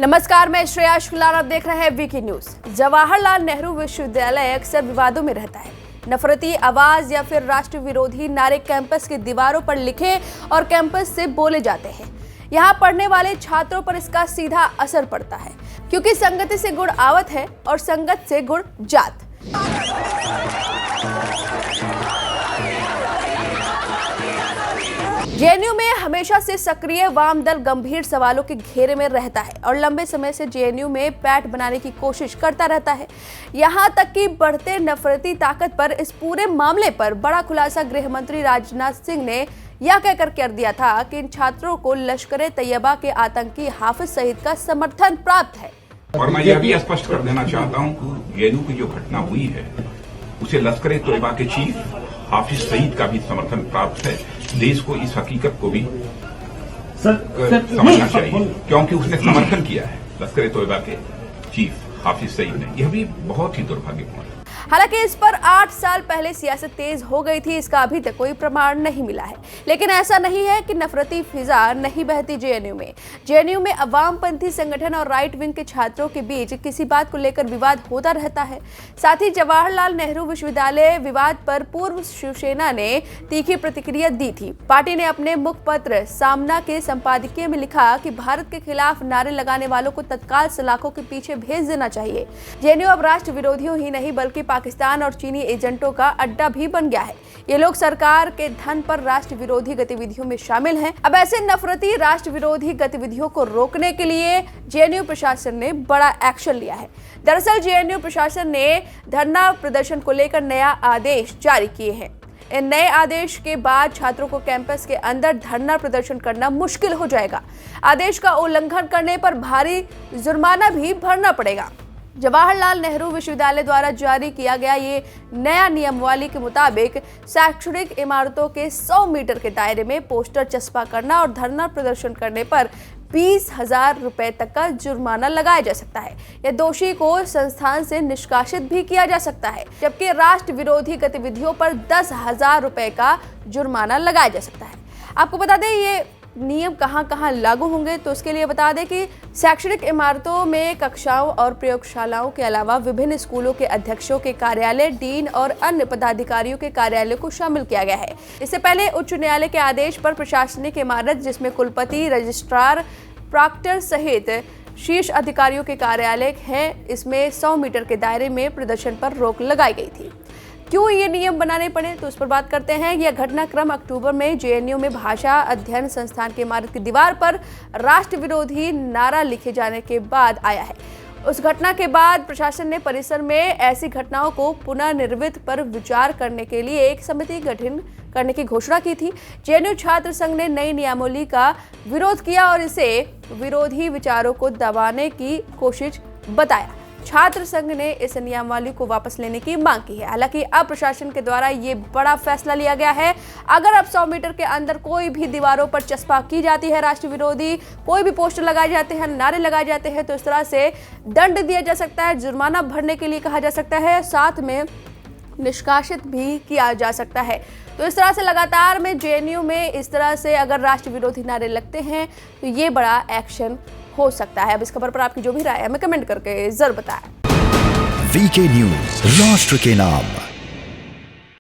नमस्कार, मैं श्रेया शुक्ला, आप देख रहे हैं वीके न्यूज। जवाहरलाल नेहरू विश्वविद्यालय अक्सर विवादों में रहता है। नफरती आवाज या फिर राष्ट्र विरोधी नारे कैंपस की दीवारों पर लिखे और कैंपस से बोले जाते हैं। यहाँ पढ़ने वाले छात्रों पर इसका सीधा असर पड़ता है, क्योंकि संगति से गुण आवत है और संगत से गुण जात। जेएनयू में हमेशा से सक्रिय वाम दल गंभीर सवालों के घेरे में रहता है और लंबे समय से जेएनयू में पैठ बनाने की कोशिश करता रहता है। यहां तक कि बढ़ते नफरती ताकत पर इस पूरे मामले पर बड़ा खुलासा गृह मंत्री राजनाथ सिंह ने यह कहकर कर दिया था कि इन छात्रों को लश्कर तैयबा के आतंकी हाफिज सईद का समर्थन प्राप्त है। और मैं यह भी स्पष्ट कर देना चाहता हूं, जेएनयू की जो घटना हुई है उसे लश्कर तैयबा के चीफ हाफिज सईद का भी समर्थन प्राप्त है। देश को इस हकीकत को भी समझना चाहिए, क्योंकि उसने समर्थन किया है लश्कर तैयबा के चीफ हाफिज सईद ने। यह भी बहुत ही दुर्भाग्यपूर्ण है। हालांकि इस पर 8 साल पहले सियासत तेज हो गई थी, इसका अभी तक कोई प्रमाण नहीं मिला है। लेकिन ऐसा नहीं है कि नफरती फिजा नहीं बहती जेएनयू में। जेएनयू में अवामपंथी संगठन और राइट विंग के छात्रों के बीच किसी बात को लेकर विवाद होता रहता है। साथ ही जवाहरलाल नेहरू विश्वविद्यालय विवाद पर पूर्व शिवसेना ने तीखी प्रतिक्रिया दी थी। पार्टी ने अपने मुखपत्र सामना के संपादकीय में लिखा कि भारत के खिलाफ नारे लगाने वालों को तत्काल सलाखों के पीछे भेज देना चाहिए। जेएनयू अब राष्ट्र विरोधियों ही नहीं बल्कि पाकिस्तान और चीनी एजेंटों का अड्डा भी बन गया है। ये लोग सरकार के धन पर राष्ट्र विरोधी गतिविधियों में शामिल हैं। अब ऐसे नफरती राष्ट्र विरोधी गतिविधियों को रोकने के लिए जेएनयू प्रशासन ने बड़ा एक्शन लिया है। दरअसल जेएनयू प्रशासन ने धरना प्रदर्शन को लेकर नया आदेश जारी किए हैं। इन नए आदेश के बाद छात्रों को कैंपस के अंदर धरना प्रदर्शन करना मुश्किल हो जाएगा। आदेश का उल्लंघन करने पर भारी जुर्माना भी भरना पड़ेगा। जवाहरलाल नेहरू विश्वविद्यालय द्वारा जारी किया गया ये नया नियमावली के मुताबिक शैक्षणिक इमारतों के 100 मीटर के दायरे में पोस्टर चस्पा करना और धरना प्रदर्शन करने पर 20,000 रुपए तक का जुर्माना लगाया जा सकता है। यह दोषी को संस्थान से निष्कासित भी किया जा सकता है, जबकि राष्ट्र विरोधी गतिविधियों पर 10,000 रुपए का जुर्माना लगाया जा सकता है। आपको बता दें ये नियम कहां लागू होंगे, तो उसके लिए बता दें कि शैक्षणिक इमारतों में कक्षाओं और प्रयोगशालाओं के अलावा विभिन्न स्कूलों के अध्यक्षों के कार्यालय, डीन और अन्य पदाधिकारियों के कार्यालय को शामिल किया गया है। इससे पहले उच्च न्यायालय के आदेश पर प्रशासनिक इमारत जिसमें कुलपति, रजिस्ट्रार, प्रॉक्टर सहित शीर्ष अधिकारियों के कार्यालय हैं, इसमें 100 मीटर के दायरे में प्रदर्शन पर रोक लगाई गई थी। क्यों ये नियम बनाने पड़े, तो उस पर बात करते हैं। यह घटनाक्रम अक्टूबर में जेएनयू में भाषा अध्ययन संस्थान की इमारत की दीवार पर राष्ट्र विरोधी नारा लिखे जाने के बाद आया है। उस घटना के बाद प्रशासन ने परिसर में ऐसी घटनाओं को पुनर्निर्मित पर विचार करने के लिए एक समिति गठन करने की घोषणा की थी। जेएनयू छात्र संघ ने नई नियमावली का विरोध किया और इसे विरोधी विचारों को दबाने की कोशिश बताया। छात्र संघ ने इस नियमावली को वापस लेने की मांग की है। हालांकि अब प्रशासन के द्वारा ये बड़ा फैसला लिया गया है। अगर अब 100 मीटर के अंदर कोई भी दीवारों पर चस्पा की जाती है राष्ट्र विरोधी, कोई भी पोस्टर लगाए जाते हैं, नारे लगाए जाते हैं, तो इस तरह से दंड दिया जा सकता है, जुर्माना भरने के लिए कहा जा सकता है, साथ में निष्कासित भी किया जा सकता है। तो इस तरह से लगातार में जेएनयू में इस तरह से अगर राष्ट्र विरोधी नारे लगते हैं तो ये बड़ा एक्शन हो सकता है। अब इस खबर पर आपकी जो भी राय है हमें कमेंट करके जरूर बताएं। वीके न्यूज, राष्ट्र के नाम।